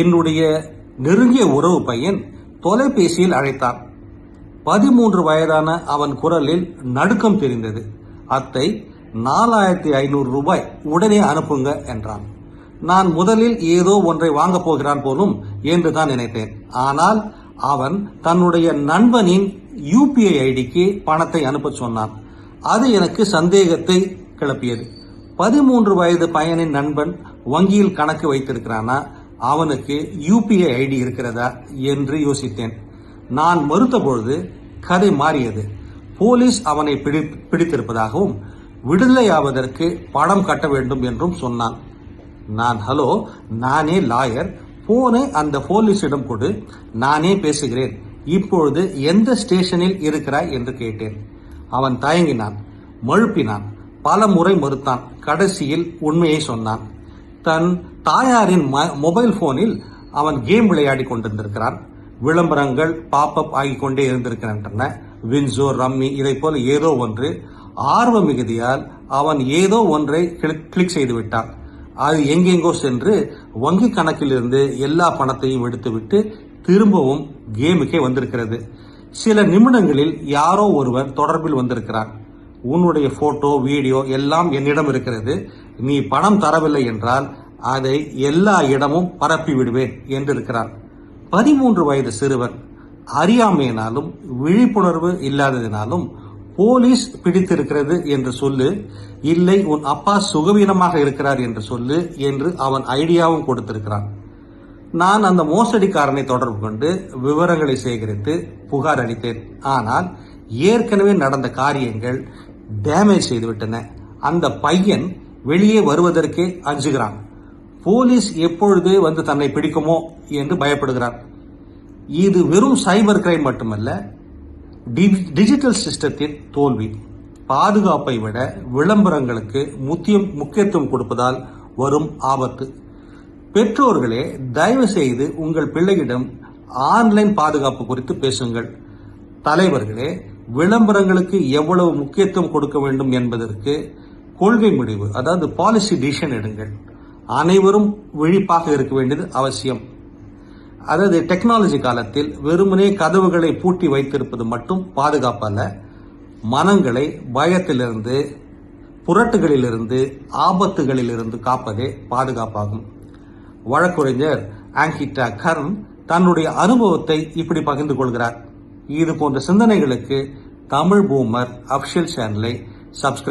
என்னுடைய நெருங்கிய உறவு பையன் தொலைபேசியில் அழைத்தான். 13 வயதான அவன் குரலில் நடுக்கம் தெரிந்தது. அத்தை, 4500 ரூபாய் உடனே அனுப்புங்க என்றான். நான் முதலில் ஏதோ ஒன்றை வாங்கப் போகிறான் போலும் என்று தான் நினைத்தேன். ஆனால் அவன் தன்னுடைய நண்பனின் UPI ஐடிக்கு பணத்தை அனுப்ப சொன்னான். அது எனக்கு சந்தேகத்தை கிளப்பியது. 13 வயது பையனின் நண்பன் வங்கியில் கணக்கு வைத்திருக்கிறானா, அவனுக்கு UPI ஐடி இருக்கிறதா என்று யோசித்தேன். நான் மறுத்த பொழுது கதை மாறியது. போலீஸ் அவனை பிடித்திருப்பதாகவும் விடுதலையாவதற்கு பணம் கட்ட வேண்டும் என்றும் சொன்னான். நான் ஹலோ, நானே லாயர், போனை அந்த போலீஸிடம் கொடு, நானே பேசுகிறேன், இப்பொழுது எந்த ஸ்டேஷனில் இருக்கிறாய் என்று கேட்டேன். அவன் தயங்கினான், மழுப்பினான், பல முறை மறுத்தான். கடைசியில் உண்மையை சொன்னான். தன் தாயாரின் மொபைல் போனில் அவன் கேம் விளையாடி கொண்டிருந்திருக்கிறான். விளம்பரங்கள் பாப்அப் ஆகிக் கொண்டே இருந்திருக்கின்றன. வின்சோ, ரம்மி, இதை போல ஏதோ ஒன்று. ஆர்வ மிகுதியால் அவன் ஏதோ ஒன்றை கிளிக் செய்து விட்டான். அது எங்கெங்கோ சென்று வங்கி கணக்கிலிருந்து எல்லா பணத்தையும் எடுத்துவிட்டு திரும்பவும் கேமுக்கே வந்திருக்கிறது. சில நிமிடங்களில் யாரோ ஒருவர் தொடர்பில் வந்திருக்கிறான். உன்னுடைய போட்டோ, வீடியோ எல்லாம் என்னிடம் இருக்கிறது. நீ பணம் தரவில்லை என்றால் அதை எல்லா இடமும் பரப்பி விடுவேன் என்று இருக்கிறான். 13 வயது சிறுவன். அறியாமையினாலும் விழிப்புணர்வு இல்லாததினாலும் போலீஸ் பிடித்திருக்கிறது என்று சொல்லு, இல்லை உன் அப்பா சுகவீனமாக இருக்கிறார் என்று சொல்லு என்று அவன் ஐடியாவும் கொடுத்திருக்கிறான். நான் அந்த மோசடிக்காரனை தொடர்பு கொண்டு விவரங்களை சேகரித்து புகார் அளித்தேன். ஆனால் ஏற்கனவே நடந்த காரியங்கள் டேமேஜ் செய்துவிட்டன. அந்த பையன் வெளியே வருவதற்கே அஞ்சுகிறான். போலீஸ் எப்பொழுது வந்து தன்னை பிடிக்குமோ என்று பயப்படுகிறான். இது வெறும் சைபர் கிரைம் மட்டுமல்ல, டிஜிட்டல் சிஸ்டத்தின் தோல்வி. பாதுகாப்பை விட விளம்பரங்களுக்கு முக்கியத்துவம் கொடுப்பதால் வரும் ஆபத்து. பெற்றோர்களே, தயவு செய்து உங்கள் பிள்ளையிடம் ஆன்லைன் பாதுகாப்பு குறித்து பேசுங்கள். தலைவர்களே, விளம்பரங்களுக்கு எவ்வளவு முக்கியத்துவம் கொடுக்க வேண்டும் என்பதற்கு கொள்கை முடிவு, அதாவது பாலிசி டிசிஷன் எடுங்கள். அனைவரும் விழிப்பாக இருக்க வேண்டியது அவசியம். அதாவது டெக்னாலஜி காலத்தில் வெறுமனே கதவுகளை பூட்டி வைத்திருப்பது மட்டும் பாதுகாப்பல்ல. மனங்களை பயத்திலிருந்து, புரட்டுகளிலிருந்து, ஆபத்துகளிலிருந்து காப்பதே பாதுகாப்பாகும். வழக்குரைஞர் ஆங்கிட்டா கர்ன் தன்னுடைய அனுபவத்தை இப்படி பகிர்ந்து கொள்கிறார். இது போன்ற சிந்தனைகளுக்கு தமிழ் பூமர் அபிஷியல் சேனலை சப்ஸ்கிரைப்